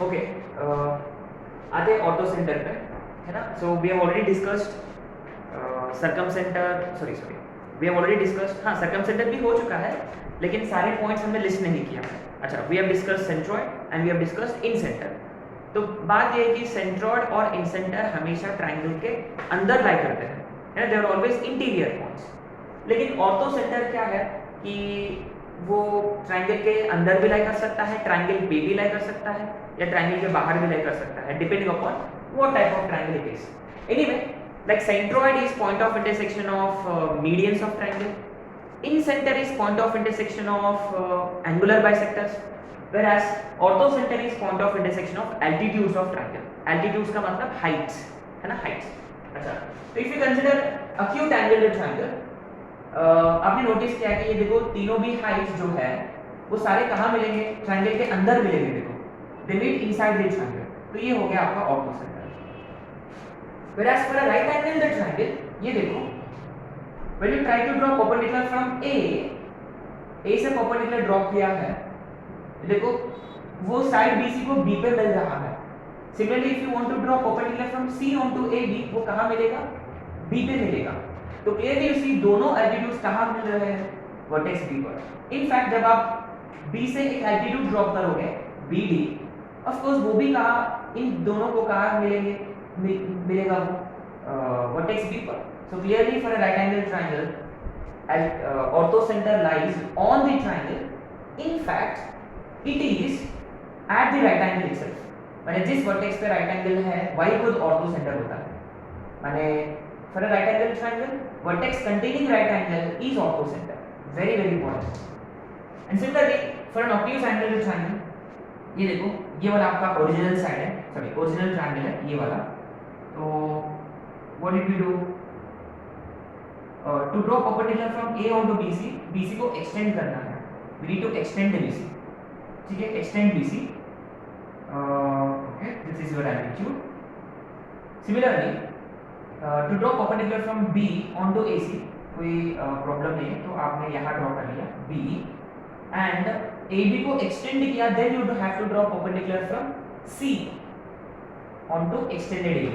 Okay, आते auto centre पे, है ना. So we have already discussed circumcentre, sorry we have already discussed, हाँ सरकम सेंटर भी हो चुका है, लेकिन सारे पॉइंट्स हमने लिस्ट नहीं किया है. अच्छा, we have discussed centroid and we have discussed incentre. तो बात ये है कि सेंट्रॉइड और इन सेंटर हमेशा ट्राइंगल के अंदर लाई करते हैं, है ना. They are always interior points. लेकिन ऑर्थो सेंटर क्या है कि वो ट्राइंगल के अंदर भी लाई कर सकता है, ट्राइंगल पे भी लाई कर सकता है, या ट्राइंगल के बाहर भी लाई कर सकता है, depending upon what type of triangle it is. Anyway, like centroid is point of intersection of medians of triangle. In center is point of intersection of angular bisectors, whereas orthocenter is point of intersection of altitudes of triangle. Altitudes का मतलब heights, है ना, heights. अच्छा, तो if you consider acute angular triangle, आपने notice किया कि ये देखो तीनों भी हाइट्स जो है वो सारे कहाँ मिलेंगे, ट्रायंगल के अंदर मिलेंगे. देखो, they meet inside the triangle. तो ये हो गया आपका orthocentre. Whereas for a right angle triangle, ये देखो, when you try to draw perpendicular from A से perpendicular ड्रॉ किया है, देखो वो साइड BC को B पे मिल रहा है. Similarly, if you want to draw perpendicular from C onto AB, वो कहाँ मिलेगा, B पे मिलेगा. तो clearly you see दोनों एल्टीट्यूड्स कहाँ मिल रहे हैं, वर्टेक्स B पर. In fact, जब आप B से एक एल्टीट्यूड ड्रॉ करोगे BD, ऑफ कोर्स वो भी कहाँ, इन दोनों को कहाँ मिलेगा वो वर्टेक्स B पर. So clearly for a right angle triangle, ortho center lies on the triangle. In fact, it is at the right angle itself. माने जिस वर्टेक्स पे राइट एंगल है वही खुद ऑर्थो सेंटर होता है. माने for a right angle triangle, vertex containing right angle is ortho center. Very very important. And similarly for an obtuse angle triangle, ये देखो ये वाला आपका ओरिजिनल साइड है, सॉरी ओरिजिनल ट्रायंगल है ये वाला. तो what did we do? To draw perpendicular from A onto BC, BC को extend करना है. We need to extend the BC. ठीक है, extend BC. Okay, this is your altitude. Similarly, to draw perpendicular from B onto AC, कोई problem नहीं है, तो आपने यहाँ ड्रॉ कर लिया B and AB को extend किया, then you have to draw perpendicular from C onto extended AB,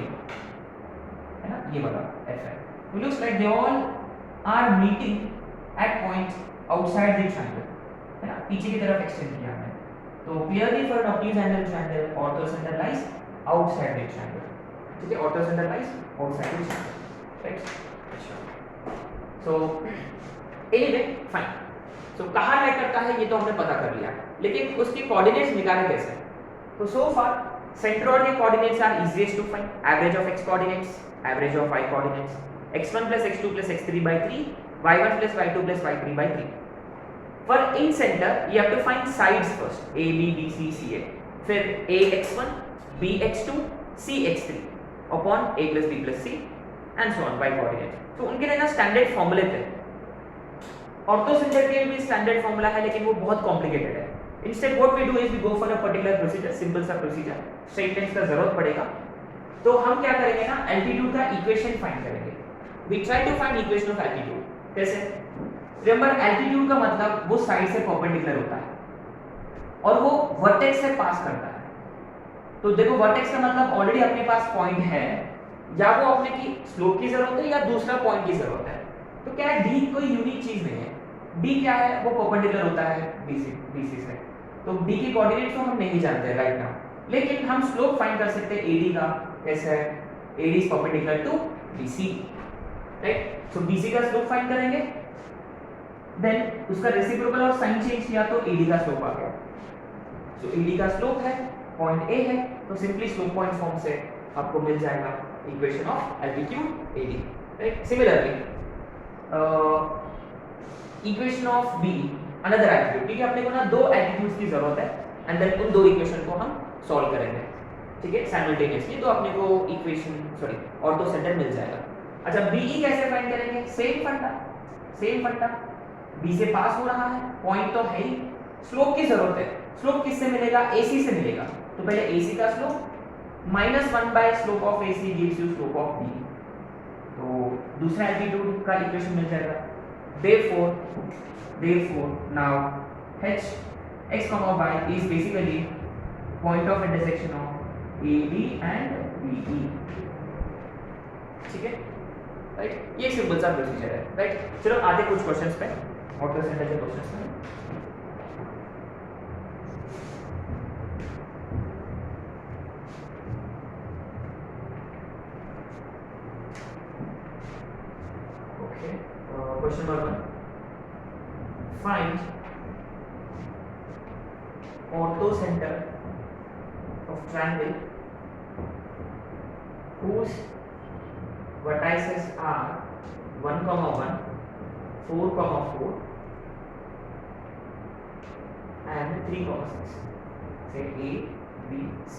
है ना, ये वाला F है. It looks like they all are meeting at point outside the triangle, है ना, पीछे की तरफ extend किया है. तो clearly for an obtuse angle triangle, ortho center lies outside the triangle. ठीक है, ortho center lies outside the triangle, right? So anyway, fine. So कहाँ lie करता है ये तो हमने पता कर लिया, लेकिन उसके coordinates निकाले कैसे? तो so far centroid के coordinates are easiest to find. Average of x coordinates, average of y coordinates, x1 plus x2 plus x3 by 3, y1 plus y2 plus y3 by 3. For in center you have to find sides first, a b b c c a, फिर a x1 b x2 c x3 upon a plus b plus c and so on by coordinate. तो उनके लिए ना standard फॉर्मूले थे. Ortho centre के भी standard formula है, लेकिन वो बहुत कॉम्प्लिकेटेड है. Instead what we do is we go for a particular procedure, simple सा procedure. स्ट्रेट लाइंस का जरूरत पड़ेगा, तो हम क्या करेंगे ना, एल्टीट्यूड का इक्वेशन फाइंड करेंगे. We try to find equation of altitude. कैसे? रिमेंबर एल्टीट्यूड का मतलब वो साइड से परपेंडिकुलर होता है और वो वर्टेक्स से पास करता है. तो देखो वर्टेक्स का मतलब ऑलरेडी अपने पास पॉइंट है, या वो अपने की स्लोप की जरूरत है या दूसरा पॉइंट की जरूरत है. तो क्या है, डी कोई यूनिक चीज नहीं है. डी क्या है, वो परपेंडिकुलर होता है बीसी से. तो डी के कोऑर्डिनेट तो हम नहीं जानते राइट नाउ, लेकिन हम स्लोप फाइंड कर सकते हैं एडी का. कैसे है, AD is perpendicular to BC, right. So BC का स्लोप फाइंड करेंगे, देन उसका रेसिप्रोकल और साइन चेंज किया तो एडी का स्लोप आ गया. सो एडी का स्लोप है, पॉइंट ए है, तो सिंपली स्लोप पॉइंट फॉर्म से आपको मिल जाएगा equation of altitude AD, right. Similarly equation of B another altitude. ठीक है, अपने को ना दो एल्टीट्यूड्स की जरूरत है एंड देन उन दो इक्वेशन को हम सॉल्व करेंगे. ठीक है, साइमल्टेनियसली, तो अपने को इक्वेशन सॉरी ऑर्थो सेंटर मिल जाएगा. अच्छा, बीई कैसे फाइंड करेंगे? सेम फंडा. बी से पास हो रहा है, पॉइंट तो है ही, स्लोप की जरूरत है. स्लोप किससे मिलेगा? एसी से मिलेगा. तो पहले एसी का slope -1 by slope of AC gives you slope of B. तो दूसरा एल्टीट्यूड का इक्वेशन मिल जाएगा. therefore now h x y is basically point of intersection of A B and B E, ठीक है राइट। ये सिंपल सा procedure है right. चलो आते कुछ क्वेश्चंस पे, ऑटो सेंटर के क्वेश्चंस पे। Okay, question number 1, find auto centre of triangle whose vertices are 1, 1, 4, 4 and 3, 6. Say A, B, C.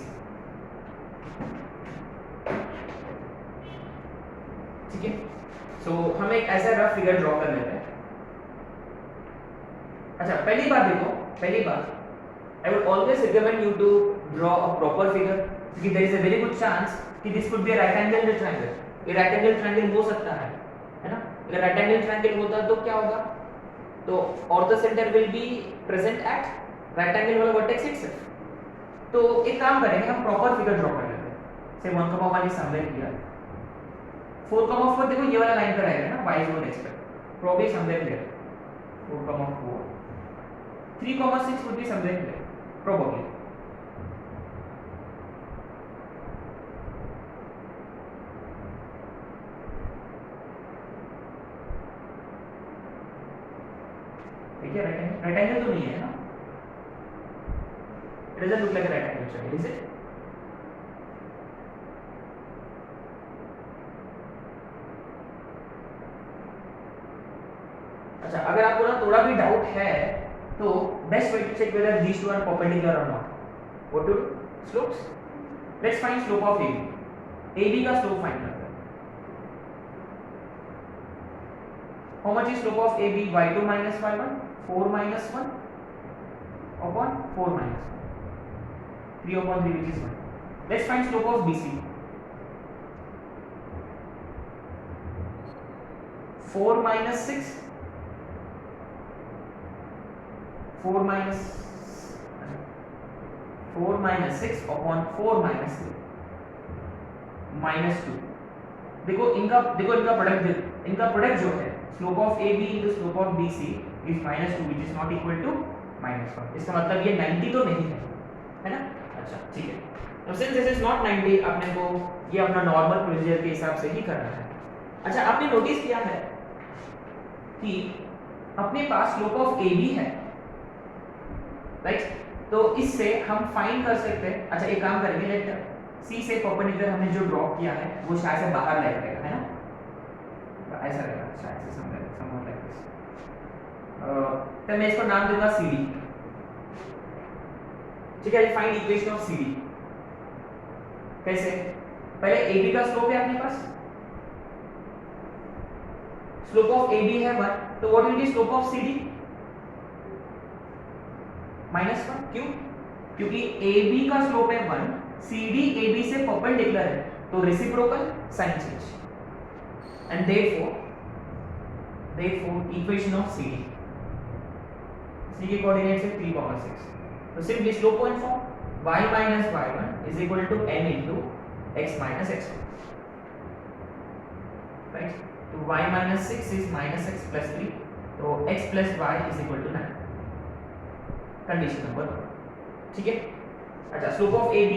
ठीक है, सो हम एक ऐसा रफ फिगर ड्रॉ कर लेते हैं। अच्छा पहली बात देखो, पहली बात I would always recommend you to draw a proper figure क्योंकि there is a very good chance कि this could be a right angled triangle। ये right angled triangle हो सकता है ना। अगर right angled triangle होता तो क्या होगा, तो ortho center will be present at right angle वाला vertex itself। तो एक काम करेंगे, हम प्रॉपर फिगर ड्रॉ कर लेते हैं। से 1, 1 इज समवेयर हियर, 4, 4 देखो ये वाला लाइन पर आएगा ना, y is not expect probably somewhere here 4, 4, 3, 6 would be somewhere here probably। ठीक है, राइट एंगल तो नहीं है ना, it doesn't look like a right angle triangle, is it? अच्छा अगर आपको ना थोड़ा भी डाउट है तो best way to check whether these two are perpendicular or not, what to do? Slopes. Let's find slope of AB. AB का slope find करते हैं। How much is slope of AB? y2 minus y1, 4 minus 1 upon 4 minus 1, 3 upon 3 which is 1. Let's find slope of BC. 4 minus 6, 4 minus 6 upon 4 minus 3 minus 2। देखो इनका product जो है slope of AB into slope of BC is -2 which is not equal to -1। इसका मतलब ये 90 तो नहीं है ना। अच्छा ठीक है, तो सिंस दिस इज नॉट 90 आपने को ये अपना नॉर्मल प्रोसीजर के हिसाब से ही करना है। अच्छा आपने नोटिस किया है कि अपने पास स्लोप ऑफ AB है राइट, तो इससे हम फाइंड कर सकते हैं। अच्छा एक काम करेंगे, लेट C से परपेंडिकुलर हमने जो ड्रॉ किया है वो शायद से बाहर ले जाएगा है ना, तो ऐसा रहेगा शायद से समवन लाइक दिस। तो मैं इसको नाम दूंगा CD, ठीक है। फाइंड इक्वेशन ऑफ CD कैसे, पहले AB का स्लोप है अपने पास, स्लोप ऑफ AB है 1, तो what will be slope of CD? -1। क्यों? क्योंकि AB का स्लोप है 1, CD AB से परपेंडिकुलर है, तो reciprocal sign change and therefore equation of CD, C के कोऑर्डिनेट्स है 3, 6, तो सिंपली स्लोप को inform y minus y1 is equal to n into x minus x1, right? तो y minus 6 is minus x plus 3, तो x plus y is equal to 9, condition number 1, ठीक है। अच्छा slope of AB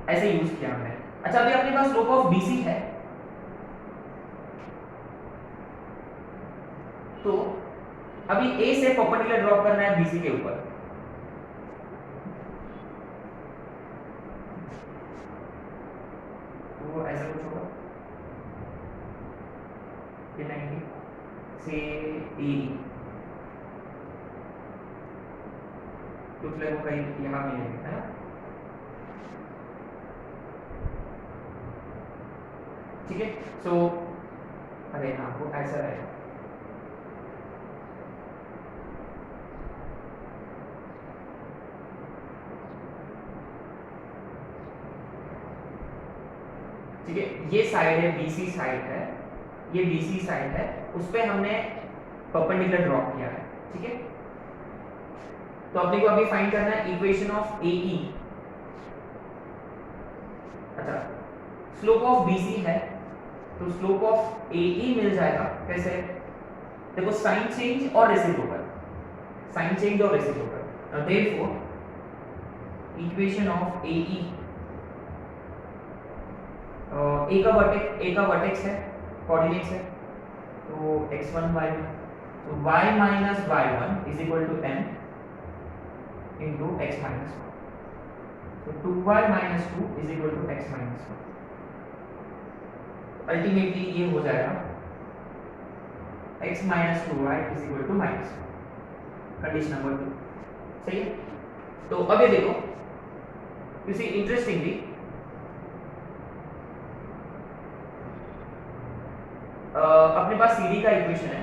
ऐसे use किया हमने। अच्छा अभी अपने पास स्लोप ऑफ BC है, तो अभी A से परपेंडिकुलर ड्रॉप करना है BC के ऊपर, तो ऐसा कुछ होगा ये 90 से AE कुछ लोगों का यहाँ मिलेगा है ना। ठीक है, सो अरे हाँ वो ऐसा रहेगा। ठीक है, ये साइड है BC साइड है, ये BC साइड है, उस पे हमने परपेंडिकुलर ड्रॉप किया है। ठीक है, तो अपने को अभी फाइंड करना है इक्वेशन ऑफ AE अच्छा, स्लोप ऑफ BC है तो स्लोप ऑफ AE मिल जाएगा कैसे? देखो साइन चेंज और रेसिप्रोकल, साइन चेंज और reciprocal, now therefore equation of AE, A का वर्टेक्स है, कोऑर्डिनेट्स है, तो x1 y1, तो y minus y1 is equal to m into x minus 1, so 2y minus 2 is equal to x minus 1, ultimately ये हो जाएगा x minus 2y is equal to minus 1, condition number 2, सही है? तो अब ये देखो, यू सी इंटरेस्टिंगली अपने पास CD का इक्वेशन है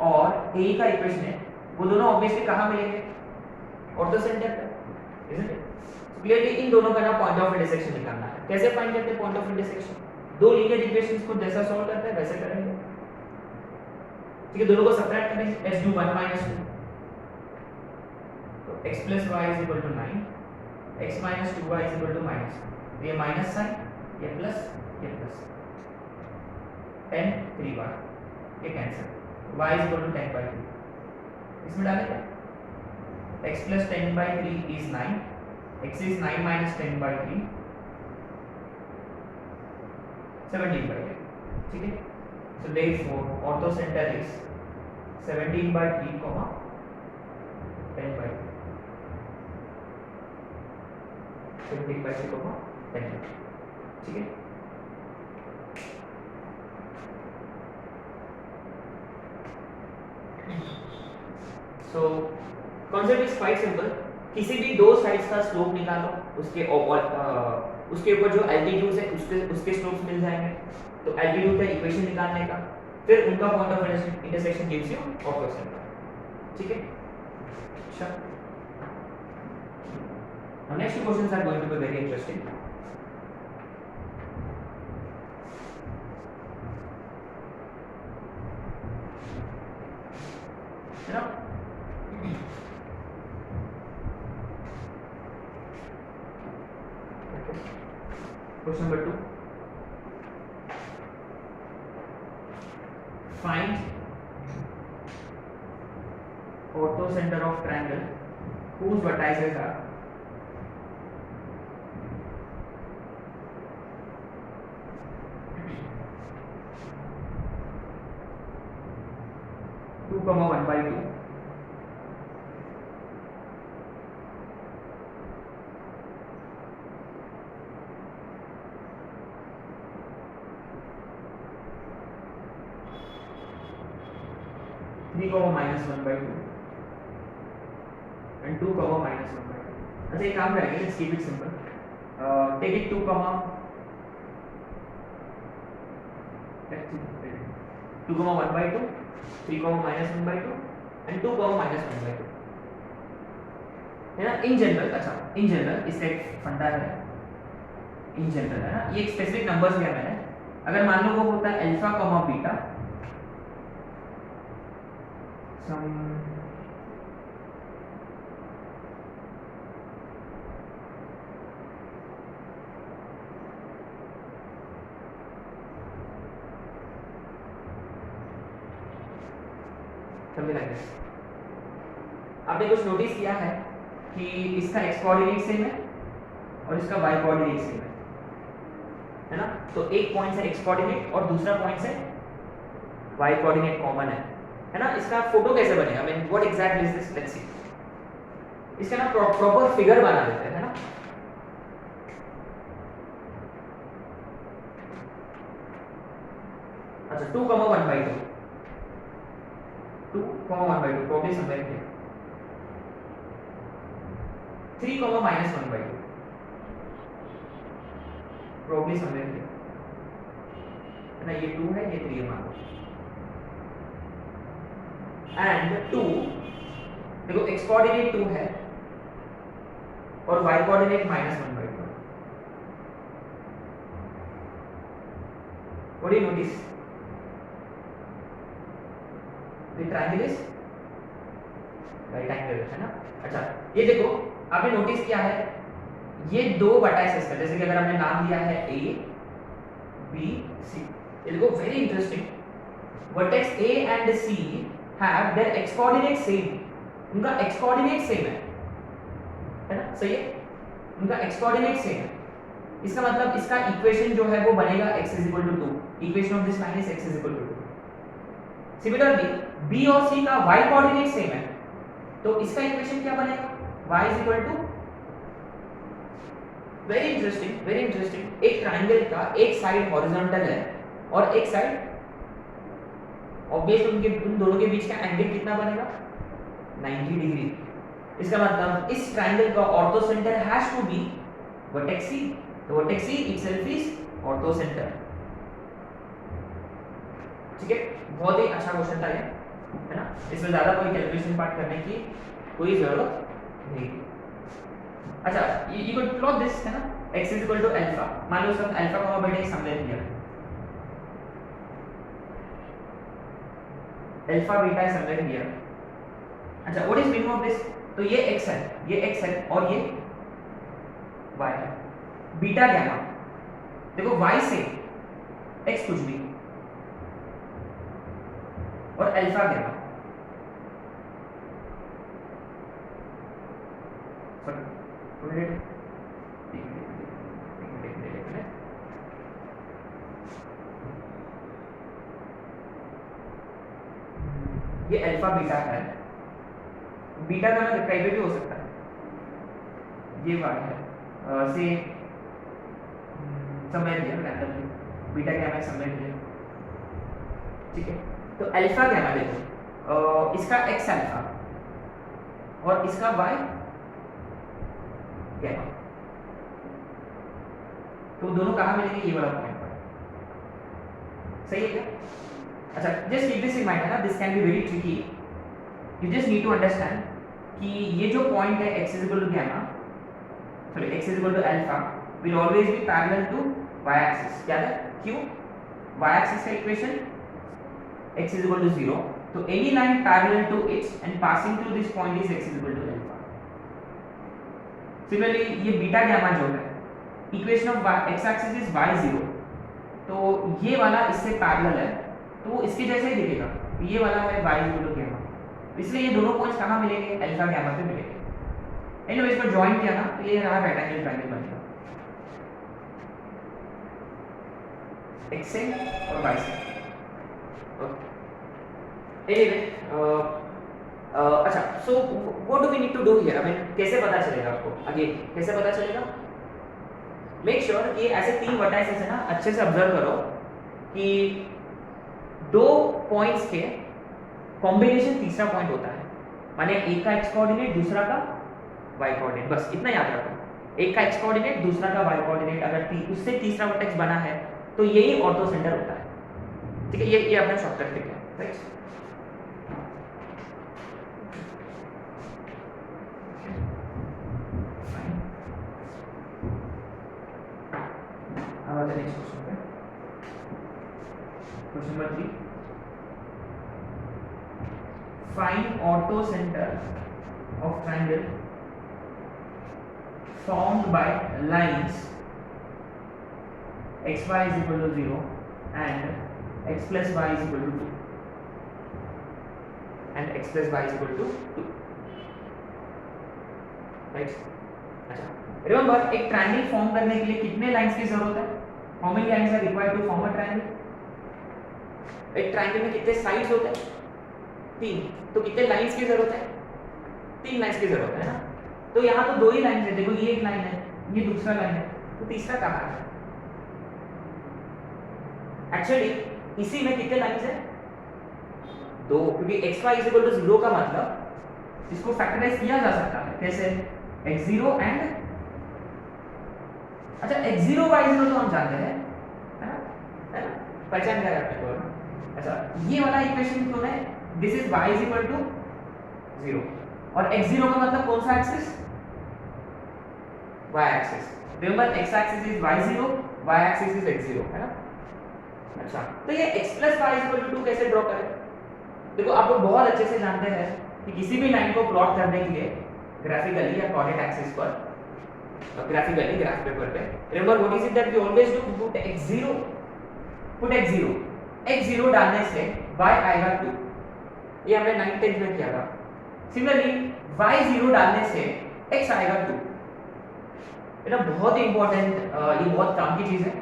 और AE का इक्वेशन है, वो दोनों ऑब्वियसली कहाँ मिलेंगे? ऑर्थो सेंटर पे, isn't it? क्लियरली इन दोनों का ना पॉइंट ऑफ इंटरसेक्शन निकालना है। कैसे फाइंड करते हैं पॉइंट ऑफ इंटरसेक्शन? दो लीनियर इक्वेशंस को जैसा सॉल्व करते हैं वैसे करेंगे, ठीक है? दोनों को सबट्रैक्ट करेंगे, let's do 1 minus 2, तो x plus y is equal to 9, x minus 2y is equal to minus 1, ये माइनस साइन, ये प्लस 10 3 बार, ये cancel, y is equal to 10/3, इसमें डालेंगे x plus 10/3 is 9, x is 9 minus 10/3 17/3, ठीक है? So therefore ortho center is 17/3, 10/3, 17/3, 10/3, ठीक है? So concept is quite simple, किसी भी दो साइड्स का स्लोप निकालो, उसके ऊपर जो एल्टीट्यूड्स है उसके स्लोप्स मिल जाएंगे, तो एल्टीट्यूड का इक्वेशन निकालने का, फिर उनका point of intersection gives you ortho centre, ठीक है? अच्छा, now next two questions are going to be very interesting. You know, question number 2, find ortho center of triangle whose vertices are 2, 1/2, 3, -1/2 and 2, -1/2. अच्छा, एक काम करेंगे, let's keep it simple, take it 2, 1/2, 3, -1/2 and 2, -1/2, है ना? In general, अच्छा in general इसका एक फंडा है, इन जनरल है ना, ये एक स्पेसिफिक नंबर्स लिया मैंने, अगर मान लो वो होता है alpha, beta, some something like this. आपने कुछ नोटिस किया है कि इसका x कोऑर्डिनेट सेम है और इसका y कोऑर्डिनेट सेम है ना? तो एक पॉइंट से x कोऑर्डिनेट और दूसरा पॉइंट से y कोऑर्डिनेट कॉमन है ना? इसका फोटो कैसे बनेगा? I mean what exactly is this? Let's see. इसका ना प्रॉपर फिगर बना देते हैं, है ना? अच्छा, 2, 1/2, 2, 1/2, probably somewhere here. 3, -1/2, probably somewhere here, है ना? ये 2 है, ये 3 है मान लो, and 2, देखो x कोऑर्डिनेट 2 है और y coordinate -1/2. What do you notice? The triangle is right angle, है ना? अच्छा, ये देखो आपने नोटिस किया है ये दो वर्टाइसेस का, जैसे कि अगर हमने नाम दिया है ए बी सी, ये देखो very interesting, vertex A and C have their x coordinate same, उनका एक्स कोऑर्डिनेट सेम है ना, सही है, उनका एक्स कोऑर्डिनेट सेम है। इसका मतलब इसका इक्वेशन जो है वो बनेगा x = 2, equation of this line is x = 2। Similarly b और c का y कोऑर्डिनेट सेम है, तो इसका इक्वेशन क्या बनेगा, y = वेरी इंटरेस्टिंग, एक ट्रायंगल का एक साइड हॉरिजॉन्टल है और एक साइड, ऑब्वियसली उन दोनों के बीच का एंगल कितना बनेगा, 90 डिग्री। इसका मतलब इस ट्रायंगल का orthocentre has to be vertex C, तो vertex C itself is orthocentre. ठीक है, बहुत ही अच्छा क्वेश्चन था ये, है ना, इसमें ज्यादा कोई कैलकुलेशन पार्ट करने की कोई जरूरत नहीं। अच्छा, you could plot this, है ना, x = अल्फा, मान लो सब अल्फा का बेटा एक समलेट लिया, अल्फा बीटा है समलेट लिया। अच्छा, what is meaning of this, तो ये x है, ये x है और ये y है, बीटा गैमा, देखो y से x कुछ भी और अल्फा गैमा, ये अल्फा बीटा है, बीटा का मतलब प्राइवेट भी हो सकता है, ये y है, से समझ लिया रैंडमली, बीटा गैमा समझ लिया, ठीक है। तो अल्फा गैमा देखो, इसका x अल्फा और इसका y गैमा, तो दोनों कहाँ मिलेंगे, ये वाला पॉइंट पर, सही है क्या? अच्छा, just keep this in mind, है ना, this can be very tricky, you just need to understand कि ये जो पॉइंट है x = gamma, sorry x = alpha will always be parallel to y axis, याद है क्यों, y एक्सिस का इक्वेशन x = 0, तो any line parallel to it and passing through this point is x = alpha. Similarly ये beta gamma जो है, equation of x axis is y0, तो ये वाला इससे पैरेलल है, तो इसके जैसे ही दिखेगा, ये वाला है y = गैमा, इसलिए ये दोनों पॉइंट्स कहाँ मिलेंगे, अल्फा गैमा पे मिलेंगे। एनीवे इसको ज्वाइन किया ना, तो ये रहा रेक्टेंगल ट्रायंगल बनेगा, x से और y से। एनीवे अच्छा, so what do we need to do here, I mean कैसे पता चलेगा आपको, अगेन कैसे पता चलेगा, मेक श्योर कि ऐसे तीन वर्टाइसेस है ना, अच्छे से ऑब्जर्व करो कि दो पॉइंट्स के कॉम्बिनेशन तीसरा पॉइंट होता है, माने एक का x कोऑर्डिनेट दूसरा का y कोऑर्डिनेट, बस इतना याद रखो, एक का x कोऑर्डिनेट दूसरा का y कोऑर्डिनेट, अगर उससे तीसरा वर्टेक्स बना है तो यही ऑर्थो सेंटर होता है, ठीक है, ये अपना शॉर्टकट ट्रिक है, राइट। अब नेक्स्ट क्वेश्चन पे, question number 3, find ortho center of triangle formed by lines xy = 0 and x plus y = 2 and x plus y = 2, right. अच्छा, रिमेंबर एक ट्रायंगल फॉर्म करने के लिए कितने लाइंस की जरूरत है, how many lines are required to form a triangle, एक ट्रायंगल में कितने साइड्स होते हैं, 3, तो कितने लाइंस की जरूरत है, 3 लाइंस की जरूरत है ना, तो यहाँ तो 2 ही लाइन है, देखो ये एक लाइन है, ये दूसरा लाइन है, तो तीसरा कहाँ है, एक्चुअली इसी में कितने लाइंस है, 2, क्योंकि xy = 0 का मतलब इसको फैक्टराइज किया जा सकता है, कैसे, x0 एंड, अच्छा x0 y0 तो हम जानते हैं, है ना, पहचान करें आपने को, अच्छा ये वाला इक्वेशन क्यों है, दिस इज y = 0 और x0 का मतलब कौन सा axis, y axis, remember x axis is y0, y axis is x0, है ना। अच्छा, तो ये x plus y = 2 कैसे ड्रॉ करें, देखो आप लोग बहुत अच्छे से जानते हैं कि किसी भी लाइन को प्लॉट करने के लिए ग्राफिकली या कोऑर्डिनेट एक्सिस पर graphically graph paper पे. Remember what is it that we always do? Put x0. Put x0. x0 डालने से y आएगा 2. ये हमने 9th 10th में किया था. Similarly y0 डालने से x आएगा 2. ये ना बहुत ही इंपॉर्टेंट, ये बहुत काम की चीज है.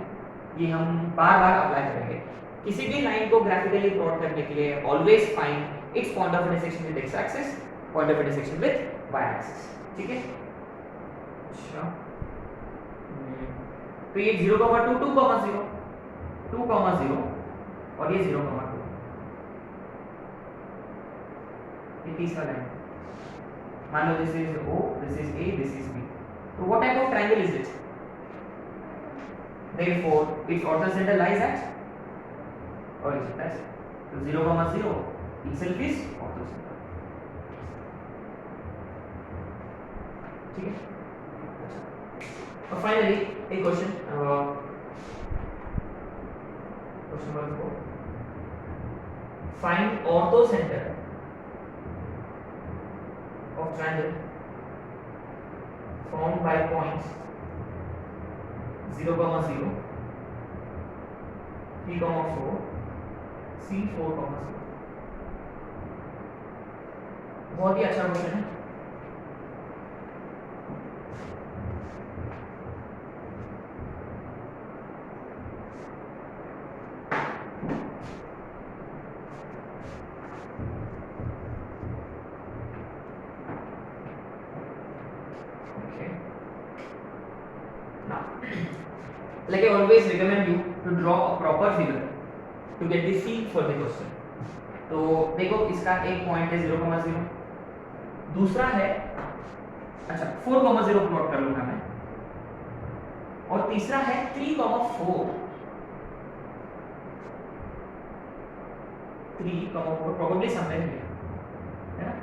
ये हम बार बार अप्लाई करेंगे. किसी भी लाइन को ग्राफिकली प्लॉट करने के लिए always find its point of intersection with x axis, point of intersection with y axis. ठीक है. अच्छा, तो ये 0, 2, 2, 0, 2, 0 और ये 0, 2. ये तीसरा लाइन. मान लो this is O, this is A, this is B. तो what type of triangle is it? Therefore its orthocenter lies at origin. That's so 0, 0 itself is orthocenter. ठीक है. और फाइनली एक question, question number 4. Find orthocentre of triangle formed by points 0, 0, 3, 4, C, 4, 0. बहुत ही अच्छा question है. Like I always recommend you to draw a proper figure to get the feel for the question. तो देखो इसका एक पॉइंट है 0, 0, दूसरा है, अच्छा 4, 0 प्लॉट कर लूंगा मैं, और तीसरा है 3, 4. 3, 4 probably somewhere here, है ना.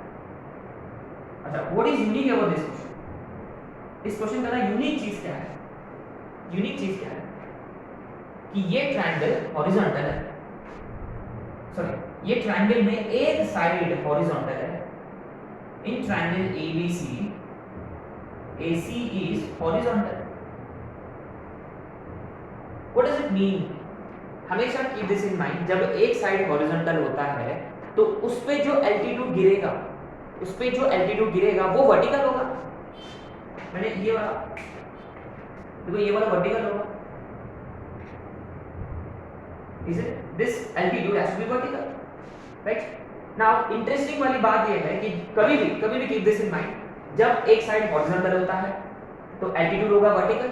अच्छा, what is unique about this question? इस क्वेश्चन का ना यूनिक चीज क्या है? यूनिक चीज क्या है कि ये ट्रायंगल हॉरिजॉन्टल है. सॉरी, ये ट्रायंगल में एक साइड हॉरिजॉन्टल है. In triangle ABC, AC is horizontal. What does it mean? हमेशा कीप दिस इन माइंड. जब एक साइड हॉरिजॉन्टल होता है तो उस पे जो एल्टीट्यूड गिरेगा, वो वर्टिकल होगा. मैंने ये वाला देखो, ये वाला वर्टिकल होगा. Is it? This altitude has to be vertical, right? Now interesting वाली बात ये है कि कभी भी keep this in mind. जब एक साइड हॉरिजॉन्टल होता है तो एल्टीट्यूड होगा वर्टिकल.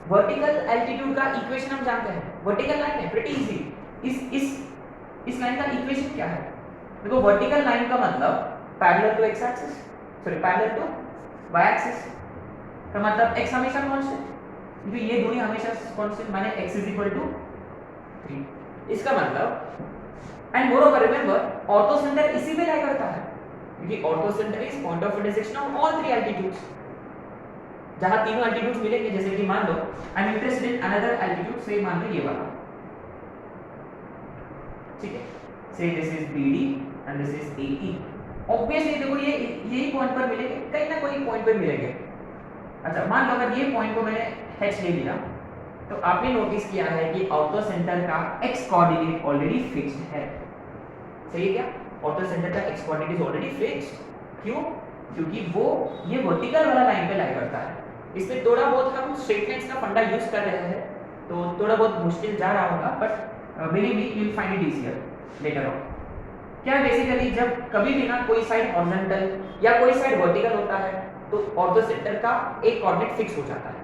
वर्टिकल एल्टीट्यूड का इक्वेशन हम जानते हैं. वर्टिकल लाइन है pretty easy. इस लाइन का इक्वेशन क्या है? देखो, वर्टिकल लाइन का मतलब parallel to x axis, sorry parallel to y axis का मतलब x हमेशा कांस्टेंट, क्योंकि ये दूरी हमेशा कांस्टेंट, माने x = 3. इसका मतलब, and moreover remember orthocentre इसी में लाई करता है, क्योंकि orthocentre is point of intersection of all 3 altitudes. जहां तीनों एल्टीट्यूड्स मिलेंगे, जैसे कि मान लो I am interested in another altitude, so मान लो ये वाला. ठीक है, so this is BD and this is AE. Obviously देखो ये यही पॉइंट पर मिलेंगे, कहीं ना कोई पॉइंट पर मिलेंगे. अच्छा, मान लो अगर ये पॉइंट को मैंने H ले लिया, तो आपने नोटिस किया है कि ऑर्थोसेंटर का x कोऑर्डिनेट ऑलरेडी फिक्स्ड है. सही है क्या? ऑर्थोसेंटर का x coordinate is already fixed. क्यों? क्योंकि वो ये वर्टिकल वाला लाइन पे लाई करता है. इसमें थोड़ा बहुत हम स्ट्रेट लाइंस का फंडा यूज कर रहे हैं, तो थोड़ा बहुत मुश्किल जा रहा होगा, but believe me you will find it easier later on. क्या बेसिकली जब कभी भी ना कोई साइड हॉरिजॉन्टल या कोई साइड वर्टिकल होता है तो ऑर्थोसेंटर का एक कोऑर्डिनेट फिक्स हो जाता है.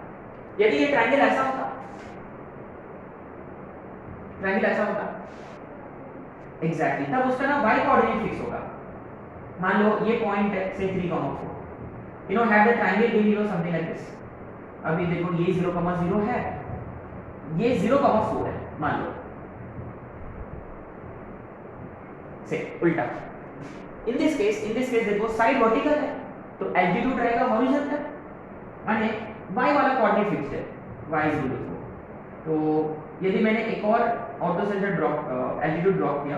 यदि ये ट्रायंगल ऐसा होता एग्जैक्टली, तब उसका ना y कोऑर्डिनेट फिक्स होगा. मान लो ये पॉइंट है से 3, 4. You know have the triangle be hero something like this. अभी देखो ये 0, 0 है, ये 0, 4 है. मान लो से उल्टा. इन दिस केस देखो साइड वर्टिकल है तो एल्टीट्यूड रहेगा हॉरिजॉन्टल, माने y वाला कोऑर्डिनेट फिक्स्ड है, y is equal to 4. तो यदि मैंने एक और ऑर्थोसेंटर ड्रॉप एल्टीट्यूड ड्रॉप किया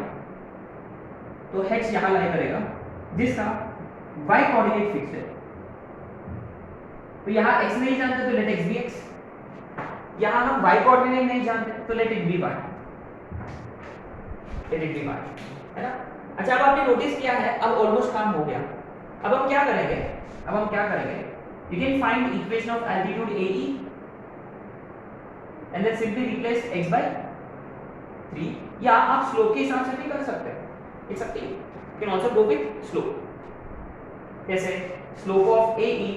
तो h यहां लाई करेगा, जिसका y कोऑर्डिनेट फिक्स्ड है. तो यहाँ x नहीं जानते तो लेट x भी x, यहाँ हम y कोऑर्डिनेट नहीं जानते तो let it be y, let it be y, है ना। अच्छा, अब आपने नोटिस किया है, अब ऑलमोस्ट काम हो गया। अब हम क्या करेंगे, you can find equation of altitude AE and then simply replace x by 3, या आप स्लोप के हिसाब से भी कर सकते हैं, it's up to you, you can also go with slope. कैसे? Slope of AE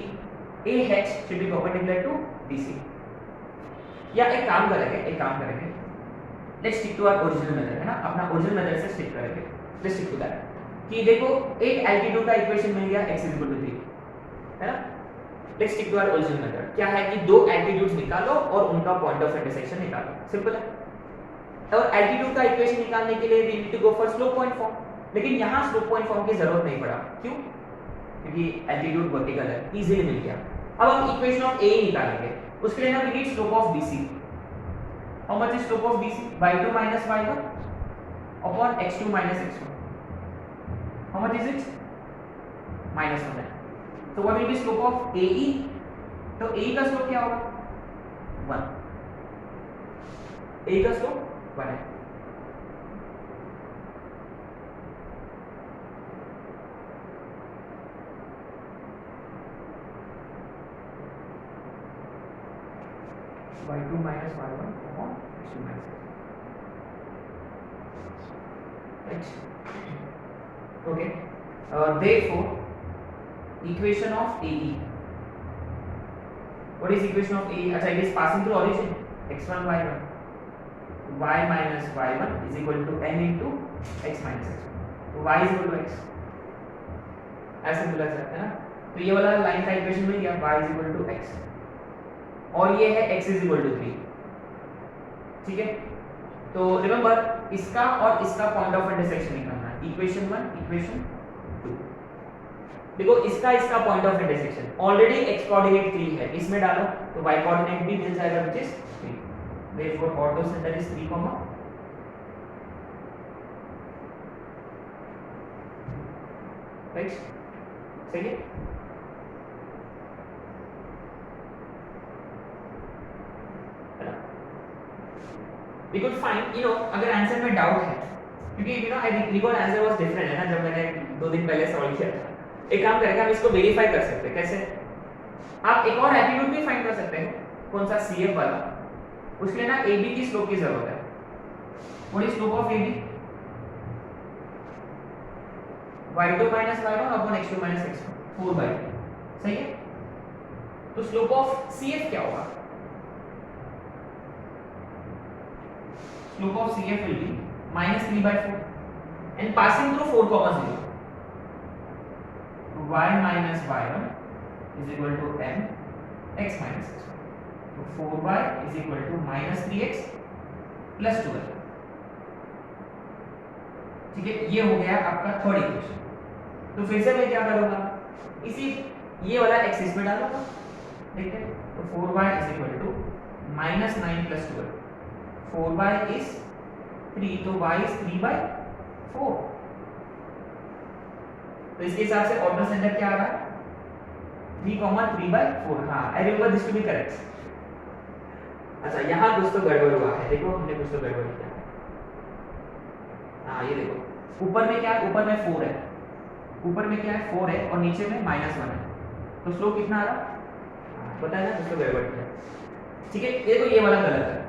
AH should be perpendicular to BC, या एक काम करेंगे, let's stick to our original method, है ना, अपना ओरिजिनल मेथड से स्टिक करेंगे, लेट्स स्टिक टू दैट। कि देखो एक एल्टीट्यूड का इक्वेशन मिल गया x 3, है ना। Let's stick to our original method. क्या है कि दो एल्टीट्यूड्स निकालो और उनका पॉइंट ऑफ इंटरसेक्शन निकालो, सिंपल है। और एल्टीट्यूड का इक्वेशन निकालने के लिए we need to go for slope point form, लेकिन यहाँ स्लोप पॉइंट फॉर्म की जरूरत नहीं पड़ा, क्यों? क्योंकि एल्टीट्यूड वर्टिकल है, इजीली मिल गया। अब हम इक्वेशन ऑफ A निकालेंगे, उसके लिए ना we need slope of BC। How much is slope of BC? y2 minus y1 upon x2 minus x1. How much is it? -1 है। तो what will be slope of AE? तो AE का slope क्या होगा? 1। AE का slope 1 है। y2 minus y1 upon x2 minus x1. Right? Okay. Therefore, equation of AE. What is equation of AE? अच्छा, it is passing through origin x1 y1. y minus y1 is equal to n into x minus x1. तो y is equal to x. ऐसे बोला जाता है ना। तो ये वाला लाइन का इक्वेशन मिल गया, y is equal to x. और ये है x is equal to 3, ठीक है। तो रिमेंबर, इसका और इसका पॉइंट ऑफ इंटरसेक्शन निकालना है, इक्वेशन 1 इक्वेशन 2। देखो इसका point of intersection already x coordinate 3 है, इसमें डालो तो y कोऑर्डिनेट भी मिल जाएगा which is 3। Therefore ortho centre is 3, right, सही है। We could find, अगर आंसर में डाउट है, क्योंकि I recall answer was different, है ना, जब मैंने 2 दिन पहले सॉल्व किया था। एक काम करेंगे, हम इसको वेरीफाई कर सकते हैं। कैसे? आप एक और एल्टीट्यूड भी फाइंड कर सकते हैं, कौन सा? CF वाला। उसके लिए ना AB की स्लोप की जरूरत है। What is slope of AB? y2 minus y1 upon x2 minus x1, 4/2, सही है। तो स्लोप ऑफ CF क्या होगा? Slope of CF will be -3/4 and passing through 4, 0. y minus y1 is equal to m x minus x1. So 4y is equal to -3x plus 12. ठीक है, ये हो गया आपका थर्ड इक्वेशन। तो फिर से मैं क्या करूंगा, इसी ये वाला x इसमें डालूंगा, ठीक है। तो 4y is equal to -9 plus 12. 4y is 3, तो y is 3/4। तो इसके हिसाब से ऑर्डर सेंटर क्या आ रहा है? 3, 3/4। हाँ, I remember this to be correct. अच्छा, यहाँ कुछ तो गड़बड़ हुआ है, देखो हमने कुछ तो गड़बड़ किया है। हाँ, ये देखो ऊपर में क्या है? ऊपर में 4 है, ऊपर में क्या है? 4 है और नीचे में -1 है। तो स्लोप कितना आ रहा? पता है ना, कुछ तो गड़बड़ किया, ठीक है। देखो ये वाला गलत है,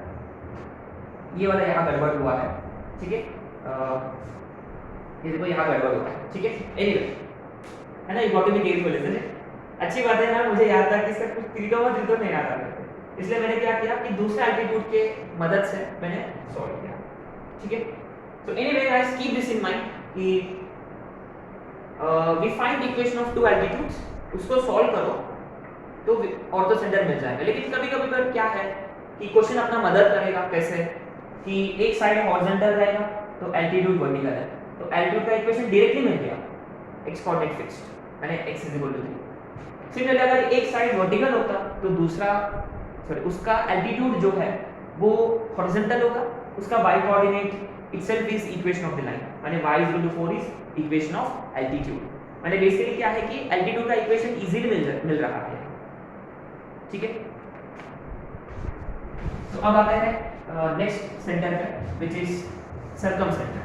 ये वाला यहाँ गड़बड़ हुआ है, ठीक है। ये देखो यहाँ गड़बड़ हुआ है, ठीक है। एनीवे, है ना, you got to be careful, इसलिए अच्छी बात है ना, मुझे याद था कि इसका कुछ तरीका नहीं आता था, इसलिए मैंने क्या किया कि दूसरे एल्टीट्यूड के मदद से मैंने सॉल्व किया, ठीक है। तो anyway guys, keep this in mind कि we find equation of 2 altitudes, उसको सॉल्व करो तो ऑर्थो सेंटर मिल जाएगा। लेकिन कभी-कभी पर क्या है कि क्वेश्चन अपना मदद करेगा, कैसे कि एक साइड हॉरिजॉन्टल रहेगा तो एल्टीट्यूड वर्टिकल है, तो एल्टीट्यूड का इक्वेशन डायरेक्टली मिल गया, x कोऑर्डिनेट फिक्स्ड, यानी x is equal to 3। Similarly अगर एक साइड वर्टिकल होता तो उसका एल्टीट्यूड जो है वो हॉरिजॉन्टल होगा, उसका y coordinate itself is equation of the line, यानी y is equal to 4 is equation of altitude. यानी बेसिकली क्या है कि एल्टीट्यूड का इक्वेशन इजीली मिल रहा है, ठीक है। तो अब आते हैं नेक्स्ट सेंटर पे विच इज सरकम सेंटर।